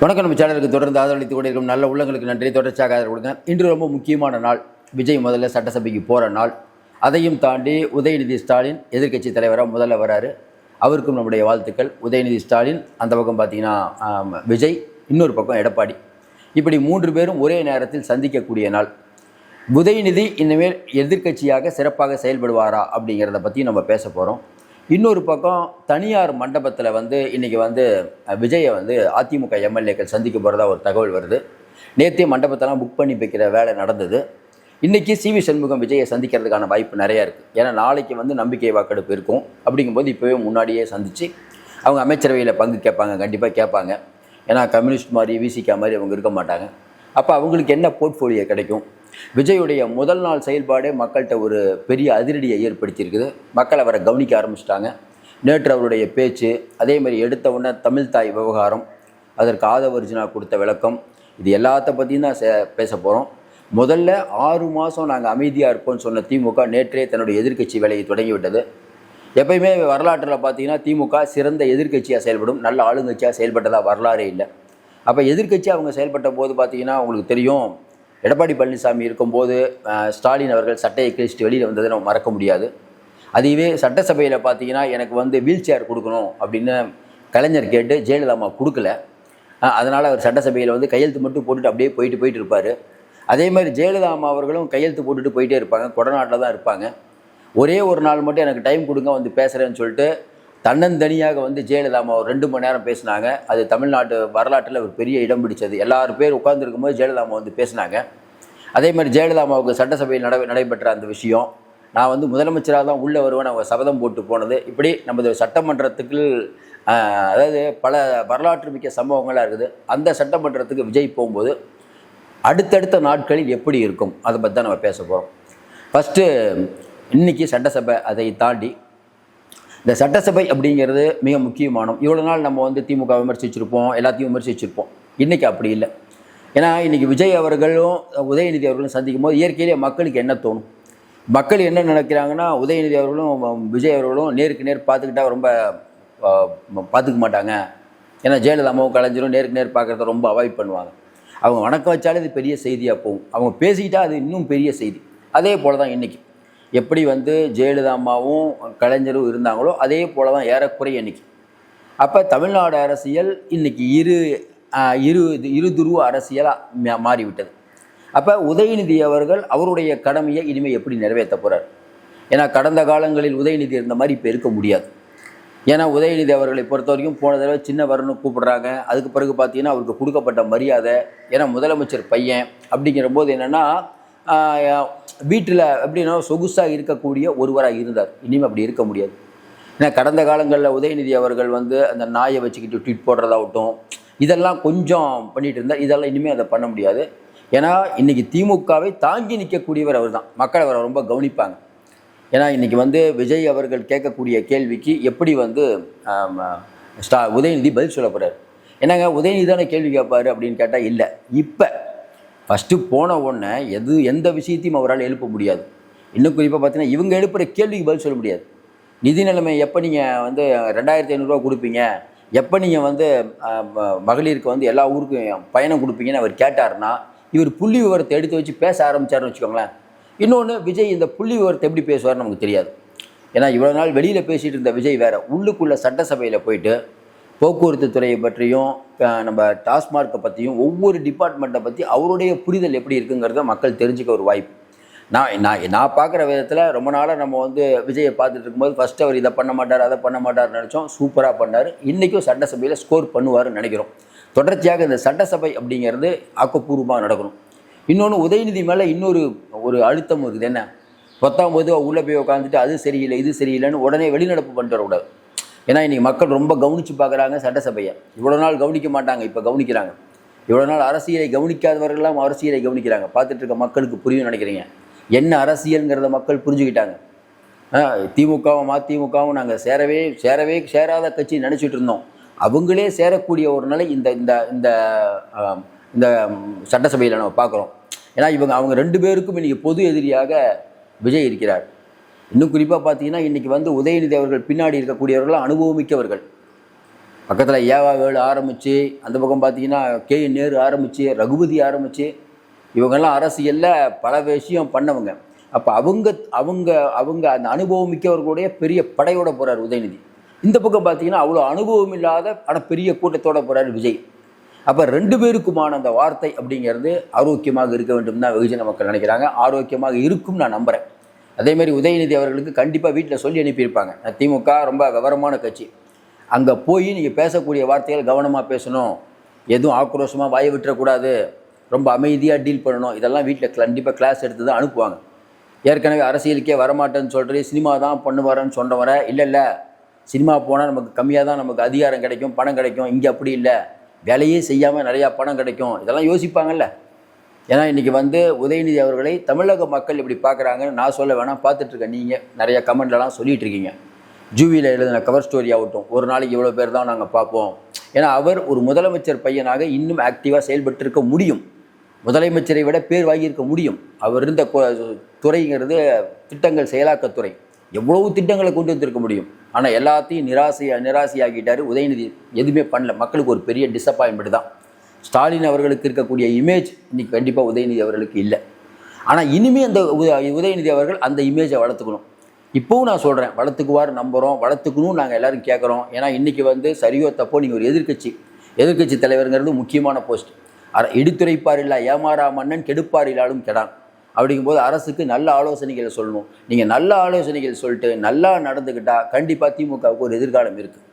வணக்கம். நம்ம சேனலுக்கு தொடர்ந்து ஆதரவளித்து கொண்டிருக்கும் நல்ல உள்ளங்களுக்கு நன்றி. தொடர்ச்சியாக ஆதரவு கொடுங்க. இன்று ரொம்ப முக்கியமான நாள். விஜய் முதல்ல சட்டசபைக்கு போகிற நாள். அதையும் தாண்டி உதயநிதி ஸ்டாலின் எதிர்க்கட்சி தலைவராக முதல்ல வராரு. அவருக்கும் நம்முடைய வாழ்த்துக்கள். உதயநிதி ஸ்டாலின் அந்த பக்கம் பார்த்தீங்கன்னா விஜய், இன்னொரு பக்கம் எடப்பாடி, இப்படி 3 பேரும் ஒரே நேரத்தில் சந்திக்கக்கூடிய நாள். உதயநிதி இனிமேல் எதிர்க்கட்சியாக சிறப்பாக செயல்படுவாரா அப்படிங்கிறத பற்றி நம்ம பேச போகிறோம். இன்னொரு பக்கம் தனியார் மண்டபத்தில் இன்றைக்கி விஜயை அதிமுக எம்எல்ஏக்கள் சந்திக்க போகிறதா ஒரு தகவல் வருது. நேற்றே மண்டபத்தெல்லாம் புக் பண்ணி வைக்கிற வேலை நடந்தது. இன்றைக்கி சிவி சண்முகம் விஜயை சந்திக்கிறதுக்கான வாய்ப்பு நிறையா இருக்குது. ஏன்னா நாளைக்கு நம்பிக்கை வாக்கெடுப்பு இருக்கும். அப்படிங்கும்போது இப்போவே முன்னாடியே சந்தித்து அவங்க அமைச்சரவையில் பங்கு கேட்பாங்க, கண்டிப்பாக கேட்பாங்க. ஏன்னா கம்யூனிஸ்ட் மாதிரி விசிகா மாதிரி அவங்க இருக்க மாட்டாங்க. அப்போ அவங்களுக்கு என்ன போர்ட்ஃபோலியோ கிடைக்கும்? விஜயுடைய முதல் நாள் செயல்பாடே மக்கள்கிட்ட ஒரு பெரிய அதிரடியை ஏற்படுத்தியிருக்குது. மக்கள் அவரை கவனிக்க ஆரம்பிச்சிட்டாங்க. நேற்று அவருடைய பேச்சு, அதே மாதிரி எடுத்த உடனே தமிழ் தாய் விவகாரம், அதற்கு ஆதவர்ஜுனா கொடுத்த விளக்கம், இது எல்லாத்த பற்றியும் தான் பேச போகிறோம். முதல்ல 6 மாதம் நாங்கள் அமைதியாக இருப்போம்னு சொன்ன திமுக நேற்றே தன்னுடைய எதிர்க்கட்சி வேலையை தொடங்கிவிட்டது. எப்பயுமே வரலாற்றில் பார்த்தீங்கன்னா திமுக சிறந்த எதிர்க்கட்சியாக செயல்படும், நல்ல ஆளுங்கட்சியாக செயல்பட்டதாக வரலாறே இல்லை. அப்போ எதிர்க்கட்சியாக அவங்க செயல்பட்ட போது பார்த்தீங்கன்னா உங்களுக்கு தெரியும், எடப்பாடி பழனிசாமி இருக்கும்போது ஸ்டாலின் அவர்கள் சட்டையை கிழிச்சிட்டு வெளியில் வந்ததை நம்ம மறக்க முடியாது. அதுவே சட்டசபையில் பார்த்தீங்கன்னா எனக்கு வீல் சேர் கொடுக்கணும் அப்படின்னு கலைஞர் கேட்டு ஜெயலலிதா அம்மா கொடுக்கல. அதனால் அவர் சட்டசபையில் கையெழுத்து மட்டும் போட்டுட்டு அப்படியே போயிட்டு இருப்பார். அதே மாதிரி ஜெயலலிதா அம்மா அவர்களும் கையெழுத்து போட்டுட்டு போயிட்டே இருப்பாங்க, கொடநாட்டில் தான் இருப்பாங்க. ஒரே ஒரு நாள் மட்டும் எனக்கு டைம் கொடுங்க பேசுகிறேன்னு சொல்லிட்டு தன்னந்தனியாக ஜெயலலிதா அம்மா ஒரு 2 மணி நேரம் பேசினாங்க. அது தமிழ்நாட்டு வரலாற்றில் ஒரு பெரிய இடம் பிடிச்சது. எல்லாரும் பேர் உட்கார்ந்துருக்கும்போது ஜெயலலிதா அம்மா பேசினாங்க. அதே மாதிரி ஜெயலலிதா அம்மாவுக்கு சட்டசபையில் நடைபெற்ற அந்த விஷயம், நான் முதலமைச்சராக தான் உள்ளே வருவேன் அவங்க சபதம் போட்டு போனது, இப்படி நமது சட்டமன்றத்துக்கு அதாவது பல வரலாற்று மிக்க சம்பவங்களாக இருக்குது. அந்த சட்டமன்றத்துக்கு விஜய் போகும்போது அடுத்தடுத்த நாட்களில் எப்படி இருக்கும் அதை பற்றி தான் நம்ம பேச போகிறோம். ஃபஸ்ட்டு இன்றைக்கி சட்டசபை, அதை தாண்டி இந்த சட்டசபை அப்படிங்கிறது மிக முக்கியமான. இவ்வளோ நாள் நம்ம திமுக விமர்சிச்சிருப்போம், எல்லாத்தையும் விமர்சிச்சிருப்போம். இன்றைக்கி அப்படி இல்லை. ஏன்னா இன்றைக்கி விஜய் அவர்களும் உதயநிதி அவர்களும் சந்திக்கும் போது இயற்கையிலே மக்களுக்கு என்ன தோணும்? மக்கள் என்ன நினைக்கிறாங்கன்னா, உதயநிதி அவர்களும் விஜய் அவர்களும் நேருக்கு நேர் பார்த்துக்கிட்டா ரொம்ப பார்த்துக்க மாட்டாங்க. ஏன்னா ஜெயலலிதாவும் கலைஞரும் நேருக்கு நேர் பார்க்குறத ரொம்ப அவாய்ட் பண்ணுவாங்க. அவங்க வணக்கம் வச்சாலே இது பெரிய செய்தியாக போகும், அவங்க பேசிக்கிட்டால் அது இன்னும் பெரிய செய்தி. அதே போல் தான் இன்றைக்கி எப்படி ஜெயலலிதா அம்மாவும் கலைஞரும் இருந்தாங்களோ அதே போல் தான் ஏறக்குறைய இன்றைக்கி. அப்போ தமிழ்நாடு அரசியல் இன்றைக்கி இரு துருவ அரசியலாக மாறிவிட்டது. அப்போ உதயநிதி அவர்கள் அவருடைய கடமையை இனிமேல் எப்படி நிறைவேற்ற போகிறார்? ஏன்னா கடந்த காலங்களில் உதயநிதி இருந்த மாதிரி இப்போ இருக்க முடியாது. ஏன்னா உதயநிதி அவர்களை பொறுத்த வரைக்கும் போன தடவை சின்ன வரன்னு கூப்பிட்றாங்க. அதுக்கு பிறகு பார்த்தீங்கன்னா அவருக்கு கொடுக்கப்பட்ட மரியாதை, ஏன்னா முதலமைச்சர் பையன் அப்படிங்கிற போது என்னென்னா வீட்டில் எப்படின்னா சொகுசாக இருக்கக்கூடிய ஒருவராக இருந்தார். இனிமேல் அப்படி இருக்க முடியாது. ஏன்னா கடந்த காலங்களில் உதயநிதி அவர்கள் அந்த நாயை வச்சுக்கிட்டு ட்வீட் போடுறதாகட்டும், இதெல்லாம் கொஞ்சம் பண்ணிகிட்டு இருந்தார். இதெல்லாம் இனிமேல் அதை பண்ண முடியாது. ஏன்னா இன்றைக்கி திமுகவை தாங்கி நிற்கக்கூடியவர் அவர் தான். மக்கள் அவரை ரொம்ப கவனிப்பாங்க. ஏன்னா இன்றைக்கி விஜய் அவர்கள் கேட்கக்கூடிய கேள்விக்கு எப்படி உதயநிதி பதில் சொல்ல போகிறார். என்னங்க உதயநிதி தானே கேள்வி கேட்பார் அப்படின்னு கேட்டால் இல்லை. இப்போ ஃபஸ்ட்டு போன உடனே எந்த விஷயத்தையும் அவரால் எழுப்ப முடியாது. இன்னும் குறிப்பாக பார்த்தீங்கன்னா இவங்க எழுப்புகிற கேள்விக்கு பதில் சொல்ல முடியாது. நிதி நிலைமை எப்போ நீங்கள் 2500 கொடுப்பீங்க, எப்போ நீங்கள் மகளிருக்கு எல்லா ஊருக்கும் பயணம் கொடுப்பீங்கன்னு அவர் கேட்டார்னா, இவர் புள்ளி விவரத்தை எடுத்து வச்சு பேச ஆரம்பித்தார்னு வச்சுக்கோங்களேன். இன்னொன்று, விஜய் இந்த புள்ளி விவரத்தை எப்படி பேசுவார்னு நமக்கு தெரியாது. ஏன்னா இவ்வளோ நாள் வெளியில் பேசிகிட்டு இருந்த விஜய் வேறு, உள்ளுக்குள்ளே சட்டசபையில் போயிட்டு போக்குவரத்து துறையை பற்றியும் நம்ம டாஸ்மார்க்கை பற்றியும் ஒவ்வொரு டிபார்ட்மெண்ட்டை பற்றி அவருடைய புரிதல் எப்படி இருக்குங்கிறத மக்கள் தெரிஞ்சுக்க ஒரு வாய்ப்பு. நான் பார்க்குற விதத்தில் ரொம்ப நாளாக நம்ம விஜயை பார்த்துட்டு இருக்கும்போது ஃபஸ்ட்டு அவர் இதை பண்ண மாட்டார் அதை பண்ண மாட்டார்னு நினச்சோம். சூப்பராக பண்ணார். இன்றைக்கும் சட்டசபையில் ஸ்கோர் பண்ணுவார்னு நினைக்கிறோம். தொடர்ச்சியாக இந்த சட்டசபை அப்படிங்கிறது ஆக்கப்பூர்வமாக நடக்கணும். இன்னொன்று, உதயநிதி மேலே ஒரு அழுத்தம் இருக்குது. என்ன 19 உள்ளே போய் உட்காந்துட்டு அது சரியில்லை இது சரியில்லைன்னு உடனே வெளிநடப்பு பண்ணிட்டு வரக்கூடாது. ஏன்னா இன்றைக்கி மக்கள் ரொம்ப கவனித்து பார்க்குறாங்க சட்டசபையை. இவ்வளோ நாள் கவனிக்க மாட்டாங்க, இப்போ கவனிக்கிறாங்க. இவ்வளோ நாள் அரசியலை கவனிக்காதவர்கள்லாம் அரசியலை கவனிக்கிறாங்க. பார்த்துட்டு இருக்க மக்களுக்கு புரியும் நினைக்கிறீங்க. என்ன அரசியலுங்கிறத மக்கள் புரிஞ்சுக்கிட்டாங்க. திமுகவும் அதிமுகவும் நாங்கள் சேராத கட்சி நினச்சிட்டு இருந்தோம். அவங்களே சேரக்கூடிய ஒரு நிலை இந்த இந்த இந்த இந்த சட்டசபையில் நம்ம பார்க்குறோம். ஏன்னா அவங்க 2 பேருக்கும் இன்றைக்கி பொது எதிரியாக விஜய் இருக்கிறார். இன்னும் குறிப்பாக பார்த்தீங்கன்னா இன்றைக்கி உதயநிதி அவர்கள் பின்னாடி இருக்கக்கூடியவர்கள் அனுபவமிக்கவர்கள். பக்கத்தில் ஏவா வேலு ஆரம்பித்து, அந்த பக்கம் பார்த்தீங்கன்னா KN நேரு ஆரம்பித்து, ரகுபதி ஆரம்பித்து, இவங்கெல்லாம் அரசியலில் பல விஷயம் பண்ணவங்க. அப்போ அவங்க அவங்க அவங்க அந்த அனுபவம் மிக்கவர்களுடைய பெரிய படையோட போகிறார் உதயநிதி. இந்த பக்கம் பார்த்தீங்கன்னா அவ்வளோ அனுபவம் இல்லாத ஆனால் பெரிய கூட்டத்தோட போகிறார் விஜய். அப்போ 2 பேருக்குமான அந்த வார்த்தை அப்படிங்கிறது ஆரோக்கியமாக இருக்க வேண்டும் தான் வெகுஜன மக்கள் நினைக்கிறாங்க. ஆரோக்கியமாக இருக்கும் நான் நம்புகிறேன். அதேமாதிரி உதயநிதி அவர்களுக்கு கண்டிப்பாக வீட்டில் சொல்லி அனுப்பியிருப்பாங்க. திமுக ரொம்ப விவரமான கட்சி, அங்கே போய் நீங்கள் பேசக்கூடிய வார்த்தைகள் கவனமாக பேசணும், எதுவும் ஆக்ரோஷமாக வாயை விட்டுறக்கூடாது, ரொம்ப அமைதியாக டீல் பண்ணணும், இதெல்லாம் வீட்டில் கண்டிப்பாக கிளாஸ் எடுத்து தான் அனுப்புவாங்க. ஏற்கனவே அரசியலுக்கே வரமாட்டேன்னு சொல்கிறேன், சினிமா தான் பண்ணுவாரன்னு சொன்னவரை இல்லை சினிமா போனால் நமக்கு கம்மியாக தான் நமக்கு அதிகாரம் கிடைக்கும், பணம் கிடைக்கும், இங்கே அப்படி இல்லை, வேலையே செய்யாமல் நிறையா பணம் கிடைக்கும், இதெல்லாம் யோசிப்பாங்கல்ல. ஏன்னா இன்றைக்கி உதயநிதி அவர்களை தமிழக மக்கள் இப்படி பார்க்குறாங்கன்னு நான் சொல்ல வேணாம், பார்த்துட்ருக்கேன். நீங்கள் நிறைய கமெண்ட்லலாம் சொல்லிகிட்டு இருக்கீங்க. ஜூவியில் எழுதின கவர் ஸ்டோரி ஆகட்டும், ஒரு நாளைக்கு இவ்வளோ பேர் தான் நாங்கள் பார்ப்போம். ஏன்னா அவர் ஒரு முதலமைச்சர் பையனாக இன்னும் ஆக்டிவாக செயல்பட்டு இருக்க முடியும், முதலமைச்சரை விட பேர் வாங்கியிருக்க முடியும். அவர் இருந்த துறைங்கிறது திட்டங்கள் செயலாக்கத்துறை, எவ்வளவு திட்டங்களை கொண்டு வந்திருக்க முடியும். ஆனால் எல்லாத்தையும் நிராசையாகிட்டார் உதயநிதி. எதுவுமே பண்ணல, மக்களுக்கு ஒரு பெரிய டிசப்பாயின்மெண்ட் தான். ஸ்டாலின் அவர்களுக்கு இருக்கக்கூடிய இமேஜ் இன்றைக்கி கண்டிப்பாக உதயநிதி அவர்களுக்கு இல்லை. ஆனால் இனிமேல் அந்த உதயநிதி அவர்கள் அந்த இமேஜை வளர்த்துக்கணும். இப்போவும் நான் சொல்கிறேன், வளர்த்துக்குவார் நம்புகிறோம், வளர்த்துக்கணும் நாங்கள் எல்லோரும் கேட்குறோம். ஏன்னா இன்றைக்கி சரியோ தப்போ நீங்கள் ஒரு எதிர்க்கட்சி தலைவருங்கிறது முக்கியமான போஸ்ட். இடித்துரைப்பார் இல்லா ஏமாறா மன்னன் கெடுப்பார் இல்லாலும் கெடான். அப்படிங்கும்போது அரசுக்கு நல்ல ஆலோசனைகளை சொல்லணும். நீங்கள் நல்ல ஆலோசனைகள் சொல்லிட்டு நல்லா நடந்துக்கிட்டால் கண்டிப்பாக திமுகவுக்கு ஒரு எதிர்காலம் இருக்குது.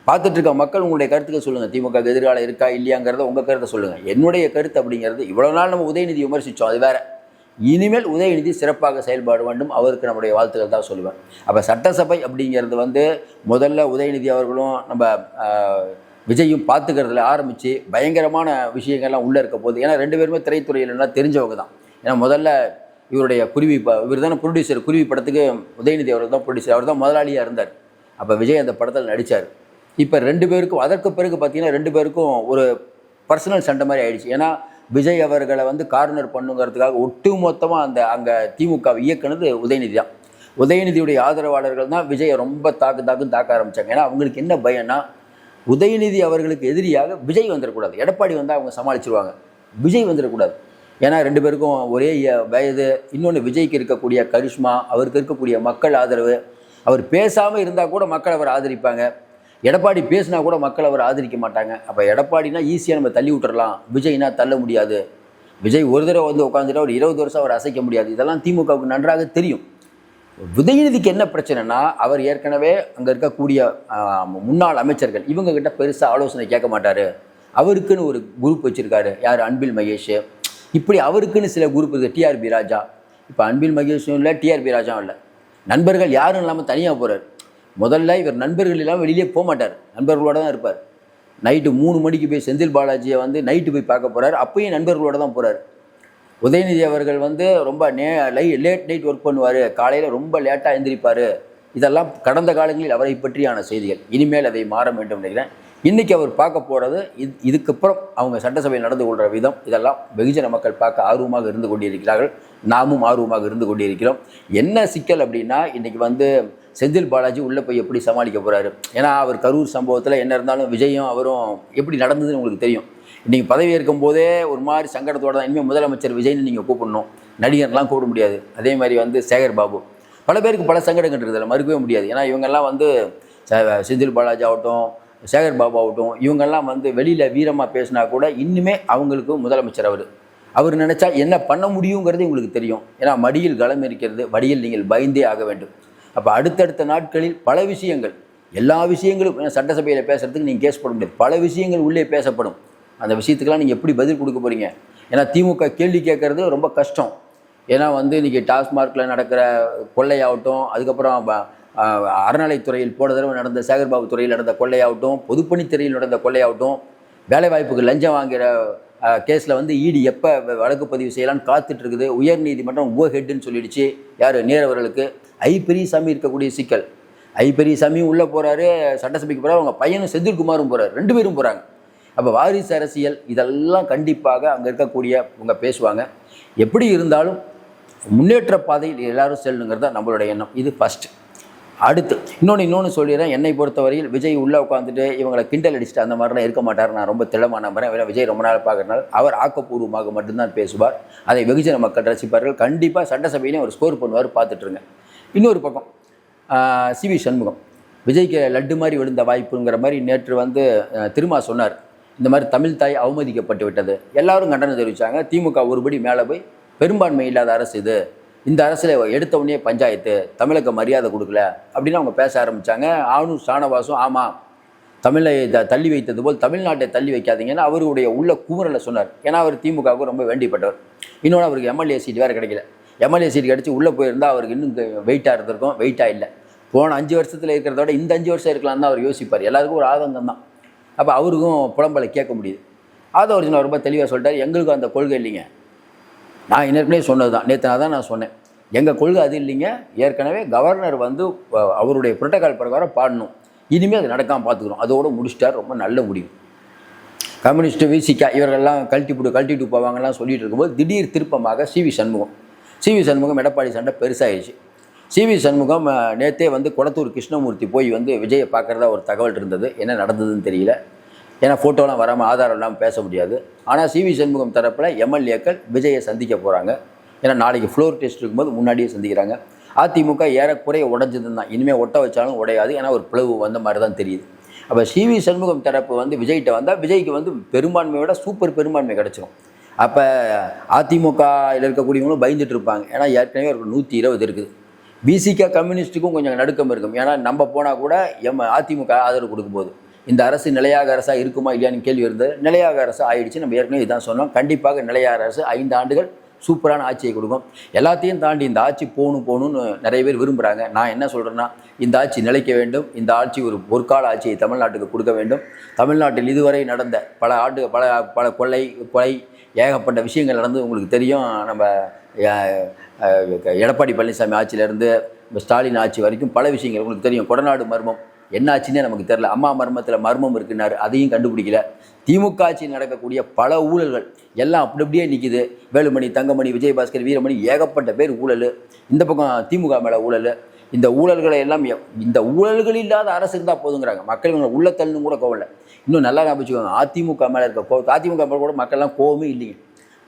பார்த்துட்டு இருக்க மக்கள் உங்களுடைய கருத்துக்கள் சொல்லுங்கள். திமுகவுக்கு எதிர்காலம் இருக்கா இல்லையாங்கிறத உங்கள் கருத்தை சொல்லுங்கள். என்னுடைய கருத்து அப்படிங்கிறது, இவ்வளோ நாள் நம்ம உதயநிதி விமர்சித்தோம், அது வேறு. இனிமேல் உதயநிதி சிறப்பாக செயல்பாடு வேண்டும், அவருக்கு நம்முடைய வாழ்த்துக்கள் தான் சொல்லுவேன். அப்போ சட்டசபை அப்படிங்கிறது முதல்ல உதயநிதி அவர்களும் நம்ம விஜயும் பார்த்துக்கிறதுல ஆரம்பித்து பயங்கரமான விஷயங்கள்லாம் உள்ளே இருக்க போகுது. ஏன்னா 2 பேருமே திரைத்துறையிலலாம் தெரிஞ்சவங்க தான். ஏன்னா முதல்ல இவருடைய இவர் தானே ப்ரொடியூசர், குருவி படத்துக்கு உதயநிதி அவர் தான் ப்ரொடியூசர், அவர் தான் முதலாளியாக இருந்தார். அப்போ விஜய் அந்த படத்தில் நடித்தார். இப்போ 2 பேருக்கும் அதற்கு பிறகு பார்த்திங்கன்னா 2 பேருக்கும் ஒரு பர்சனல் சண்டை மாதிரி ஆயிடுச்சு. ஏன்னா விஜய் அவர்களை கார்னர் பண்ணுங்கிறதுக்காக ஒட்டு மொத்தமாக அங்கே திமுக இயக்குனது உதயநிதி தான். உதயநிதியுடைய ஆதரவாளர்கள் தான் விஜயை ரொம்ப தாக்க ஆரம்பித்தாங்க. ஏன்னா அவங்களுக்கு என்ன பயம்னா, உதயநிதி அவர்களுக்கு எதிரியாக விஜய் வந்துடக்கூடாது. எடப்பாடி வந்தால் அவங்க சமாளிச்சிருவாங்க, விஜய் வந்துடக்கூடாது. ஏன்னா 2 பேருக்கும் ஒரே வயது, இன்னொன்று விஜய்க்கு இருக்கக்கூடிய கரிஷ்மா, அவருக்கு இருக்கக்கூடிய மக்கள் ஆதரவு. அவர் பேசாமல் இருந்தால் கூட மக்கள் அவர் ஆதரிப்பாங்க, எடப்பாடி பேசினா கூட மக்கள் அவர் ஆதரிக்க மாட்டாங்க. அப்போ எடப்பாடினா ஈஸியாக நம்ம தள்ளி விட்டுறலாம், விஜய்னா தள்ள முடியாது. விஜய் ஒரு தடவை உட்காந்துட்டா ஒரு 20 வருஷம் அவர் அசைக்க முடியாது. இதெல்லாம் திமுகவுக்கு நன்றாக தெரியும். உதயநிதிக்கு என்ன பிரச்சனைனா, அவர் ஏற்கனவே அங்கே இருக்கக்கூடிய முன்னாள் அமைச்சர்கள் இவங்ககிட்ட பெருசாக ஆலோசனை கேட்க மாட்டார். அவருக்குன்னு ஒரு குரூப் வச்சுருக்காரு, யார், அன்பில் மகேஷ். இப்படி அவருக்குன்னு சில குரூப் இருக்குது, டிஆர்பி ராஜா. இப்போ அன்பில் மகேஷும் இல்லை, டிஆர்பி ராஜாவும் இல்லை, நண்பர்கள் யாரும் இல்லாமல் தனியாக போகிறார். முதல்ல இவர் நண்பர்கள் இல்லாமல் வெளியே போக மாட்டார், நண்பர்களோடு தான் இருப்பார். நைட்டு 3 மணிக்கு போய் செந்தில் பாலாஜியை நைட்டு போய் பார்க்க போகிறார், அப்பயும் நண்பர்களோடு தான் போகிறார். உதயநிதி அவர்கள் ரொம்ப லேட் நைட் ஒர்க் பண்ணுவார், காலையில் ரொம்ப லேட்டாக எழுந்திரிப்பார். இதெல்லாம் கடந்த காலங்களில் அவரை பற்றியான செய்திகள். இனிமேல் அதை மாற வேண்டும் நினைக்கிறேன். இன்றைக்கி அவர் பார்க்க போகிறது இதுக்கப்புறம் அவங்க சட்டசபையில் நடந்து கொள்கிற விதம், இதெல்லாம் வெகுஜன மக்கள் பார்க்க ஆர்வமாக இருந்து கொண்டிருக்கிறார்கள். நாமும் ஆர்வமாக இருந்து கொண்டிருக்கிறோம். என்ன சிக்கல் அப்படின்னா, இன்றைக்கி செந்தில் பாலாஜி உள்ளே போய் எப்படி சமாளிக்க போகிறாரு. ஏன்னா அவர் கரூர் சம்பவத்தில் என்ன இருந்தாலும் விஜயும் அவரும் எப்படி நடந்ததுன்னு உங்களுக்கு தெரியும். இன்றைக்கி பதவி ஏற்கும் போதே ஒரு மாதிரி சங்கடத்தோடு தான். இனிமேல் முதலமைச்சர் விஜய்னு நீங்கள் கூப்பிடணும், நடிகர்லாம் கூப்பிட முடியாது. அதே மாதிரி சேகர் பாபு, பல பேருக்கு பல சங்கடங்கள் இருக்குதில்ல, மறுக்கவே முடியாது. ஏன்னா இவங்கெல்லாம் செந்தில் பாலாஜி ஆகட்டும், சேகர் பாபு ஆகட்டும், இவங்கெல்லாம் வெளியில் வீரமாக பேசினா கூட இன்னுமே அவங்களுக்கு முதலமைச்சர் அவர் நினச்சா என்ன பண்ண முடியுங்கிறது உங்களுக்கு தெரியும். ஏன்னா மடியில் களம் இருக்கிறது, வடியில் நீங்கள் பயந்தே ஆக வேண்டும். அப்போ அடுத்தடுத்த நாட்களில் பல விஷயங்கள், எல்லா விஷயங்களும் சட்டசபையில் பேசுகிறதுக்கு நீங்கள் கேஸ் போட முடியாது. பல விஷயங்கள் உள்ளே பேசப்படும். அந்த விஷயத்துக்கெல்லாம் நீங்கள் எப்படி பதில் கொடுக்க போகிறீங்க? ஏன்னா திமுக கேள்வி கேட்குறது ரொம்ப கஷ்டம். ஏன்னா இன்றைக்கி டாஸ்மார்க்கில் நடக்கிற கொள்ளையாகட்டும், அதுக்கப்புறம் அறநிலைத்துறையில் போன தடவை நடந்த சேகர்பாபு துறையில் நடந்த கொள்ளையாகட்டும், பொதுப்பணித்துறையில் நடந்த கொள்ளையாகட்டும், வேலைவாய்ப்புக்கு லஞ்சம் வாங்குகிற கேஸில் இடி எப்போ வழக்கு பதிவு செய்யலான்னு காத்துட்ருக்குது. உயர்நீதிமன்றம் ஹெட்டுன்னு சொல்லிடுச்சு. யார், நேரவர்களுக்கு. பெரியசாமி இருக்கக்கூடிய சிக்கல். பெரியசாமி உள்ளே போகிறாரு, சட்டசபைக்கு போகிறார், அவங்க பையனும் செந்தில்குமாரும் போகிறார், 2 பேரும் போகிறாங்க. அப்போ வாரிசு அரசியல் இதெல்லாம் கண்டிப்பாக அங்கே இருக்கக்கூடியவங்க பேசுவாங்க. எப்படி இருந்தாலும் முன்னேற்ற பாதையில் எல்லோரும் செல்லுங்கிறது தான் நம்மளுடைய எண்ணம். இது ஃபஸ்ட்டு. அடுத்து இன்னொன்று சொல்லிடுறேன். என்னை பொறுத்தவரையில் விஜய் உள்ளே உட்காந்துட்டு இவங்களை கிண்டல் அடிச்சுட்டு அந்த மாதிரிலாம் இருக்க மாட்டார். நான் ரொம்ப திடமாக நம்புறேன். ஏன்னா விஜய் ரொம்ப நாள் பார்க்கறதுனால அவர் ஆக்கப்பூர்வமாக மட்டும்தான் பேசுவார். அதை வெகுஜன மக்கள் ரசிப்பார்கள். கண்டிப்பாக சட்டசபையிலையும் அவர் ஸ்கோர் பண்ணுவார். பார்த்துட்ருங்க. இன்னொரு பக்கம் சிவி சண்முகம் விஜய்க்கு லட்டு மாதிரி விழுந்த வாய்ப்புங்கிற மாதிரி நேற்று வந்து திருமா சொன்னார். இந்த மாதிரி தமிழ் தாய் அவமதிக்கப்பட்டு விட்டது. எல்லாரும் கண்டனம் தெரிவித்தாங்க. திமுக ஒருபடி மேலே போய் பெரும்பான்மை இல்லாத அரசு இது, இந்த அரசில் எடுத்த உடனே பஞ்சாயத்து, தமிழுக்கு மரியாதை கொடுக்கல அப்படின்னு அவங்க பேச ஆரம்பித்தாங்க. ஆணும் ஷானவாசும் ஆமாம் தமிழை தள்ளி வைத்தது போல் தமிழ்நாட்டை தள்ளி வைக்காதீங்கன்னு அவருடைய உள்ள குமுறலை சொன்னார். ஏன்னா அவர் திமுகவுக்கு ரொம்ப வேண்டிப்பட்டவர். இன்னொன்று அவருக்கு எம்எல்ஏ சீட் வேறு கிடைக்கல. எம்எல்ஏ சீட் கிடச்சி உள்ளே போயிருந்தால் அவருக்கு இன்னும் வெயிட்டாக இருந்திருக்கும். வெயிட்டாக இல்லை. போன 5 வருஷத்தில் இருக்கிறத விட இந்த 5 வருஷம் இருக்கலாம்னு தான் அவர் யோசிப்பார். எல்லாருக்கும் ஒரு ஆதங்கம் தான். அப்போ அவருக்கும் புலம்பலை கேட்க முடியுது. ஆதவர்ஜுன் ரொம்ப தெளிவாக சொல்லிட்டார், எங்களுக்கும் அந்த கொள்கை இல்லைங்க. நான் ஏற்கனவே சொன்னது தான், நேற்று தான் நான் சொன்னேன், எங்கள் கொள்கை அது இல்லைங்க. ஏற்கனவே கவர்னர் வந்து அவருடைய புரோட்டோகால் பிரகாரம் பாடணும், இனிமேல் அது நடக்காமல் பார்த்துக்கிறோம், அதோடு முடிச்சிட்டார். ரொம்ப நல்ல முடிவு. கம்யூனிஸ்ட்டு விசிகா இவர்கள்லாம் கழட்டிட்டு போவாங்கலாம் சொல்லிட்டு இருக்கும்போது திடீர் திருப்பமாக சிவி சண்முகம் எடப்பாடி சண்டை பெருசாகிடுச்சு. சிவி சண்முகம் நேற்றே வந்து கொளத்தூர் கிருஷ்ணமூர்த்தி போய் வந்து விஜயை பார்க்குறதா ஒரு தகவல் இருந்தது. என்ன நடந்ததுன்னு தெரியல. ஏன்னா ஃபோட்டோலாம் வராமல் ஆதாரம் இல்லாமல் பேச முடியாது. ஆனால் சிவி சண்முகம் தரப்பில் எம்எல்ஏக்கள் விஜயை சந்திக்க போகிறாங்க. ஏன்னா நாளைக்கு ஃப்ளோர் டெஸ்ட் இருக்கும்போது முன்னாடியே சந்திக்கிறாங்க. அதிமுக ஏறக்குறைய உடஞ்சதுன்னு தான், இனிமேல் ஒட்ட வச்சாலும் உடையாது. ஏன்னா ஒரு பிளவு வந்த மாதிரி தான் தெரியுது. அப்போ சிவி சண்முகம் தரப்பு வந்து விஜய்கிட்ட வந்தால் விஜய்க்கு வந்து பெரும்பான்மையோட சூப்பர் பெரும்பான்மை கிடச்சிரும். அப்போ அதிமுகவில் இருக்கக்கூடியவங்களும் பயந்துட்டு இருப்பாங்க. ஏன்னா ஏற்கனவே ஒரு 120 இருக்குது. பிசிகா கம்யூனிஸ்ட்டுக்கும் கொஞ்சம் நடுக்கம் இருக்கும். ஏன்னா நம்ம போனால் கூட அதிமுக ஆதரவு கொடுக்கும்போது இந்த அரசு நிலையாக அரசாக இருக்குமா இல்லையான்னு கேள்வி இருந்தது. நிலையாக அரசு ஆயிடுச்சு. நம்ம ஏற்கனவே இதான் சொன்னோம். கண்டிப்பாக நிலையாக அரசு 5 ஆண்டுகள் சூப்பரான ஆட்சியை கொடுக்கும். எல்லாத்தையும் தாண்டி இந்த ஆட்சி போகணும்னு நிறைய பேர் விரும்புகிறாங்க. நான் என்ன சொல்கிறேன்னா, இந்த ஆட்சி நிலைக்க வேண்டும். இந்த ஆட்சி ஒரு பொற்கால ஆட்சியை தமிழ்நாட்டுக்கு கொடுக்க வேண்டும். தமிழ்நாட்டில் இதுவரை நடந்த பல கொலை ஏகப்பட்ட விஷயங்கள் நடந்து உங்களுக்கு தெரியும். நம்ம எடப்பாடி பழனிசாமி ஆட்சியிலேருந்து ஸ்டாலின் ஆட்சி வரைக்கும் பல விஷயங்கள் உங்களுக்கு தெரியும். கொடநாடு மர்மம் என்ன ஆச்சுன்னே நமக்கு தெரியல. அம்மா மர்மத்தில் மர்மம் இருக்குன்னாரு, அதையும் கண்டுபிடிக்கல. திமுக ஆட்சி நடக்கக்கூடிய பல ஊழல்கள் எல்லாம் அப்படியே நிற்கிது. வேலுமணி, தங்கமணி, விஜயபாஸ்கர், வீரமணி, ஏகப்பட்ட பேர் ஊழல். இந்த பக்கம் திமுக மேலே ஊழல். இந்த ஊழல்களை எல்லாம் இந்த ஊழல்கள் இல்லாத அரசு இருந்தால் போதுங்கிறாங்க மக்கள். இவங்க உள்ளத்தள்ளுன்னு கூட கோவலை. இன்னும் நல்லா ஞாபகம், அதிமுக மேலே இருக்க அதிமுக மேலே கூட மக்கள்லாம் கோவமே இல்லைங்க.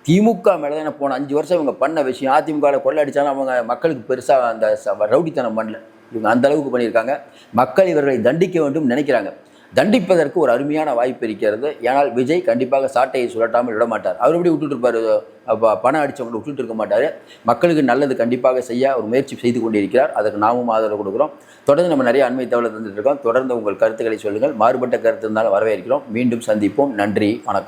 திமுக மேலே தான். போன 5 வருஷம் இவங்க பண்ண விஷயம், அதிமுகவில் கொள்ளை அடித்தாலும் அவங்க மக்களுக்கு பெருசாக அந்த ரவுடித்தனம் பண்ணல. இவங்க அந்த அளவுக்கு பண்ணியிருக்காங்க. மக்கள் இவர்களை தண்டிக்க வேண்டும் நினைக்கிறாங்க. தண்டிப்பதற்கு ஒரு அருமையான வாய்ப்பு இருக்கிறது. ஏனால் விஜய் கண்டிப்பாக சாட்டையை சுழட்டாமல் விட மாட்டார். அவர் எப்படி விட்டுட்டு இருப்பார்? பணம் அடித்தவங்களை விட்டுட்டு இருக்க மாட்டார். மக்களுக்கு நல்லது கண்டிப்பாக செய்ய ஒரு முயற்சி செய்து கொண்டிருக்கிறார். அதற்கு நாமும் ஆதரவு கொடுக்குறோம். தொடர்ந்து நம்ம நிறைய அண்மை தகவலை தந்துட்டு இருக்கோம். தொடர்ந்து உங்கள் கருத்துக்களை சொல்லுங்கள். மாறுபட்ட கருத்து இருந்தாலும் வரவேற்கிறோம். மீண்டும் சந்திப்போம். நன்றி, வணக்கம்.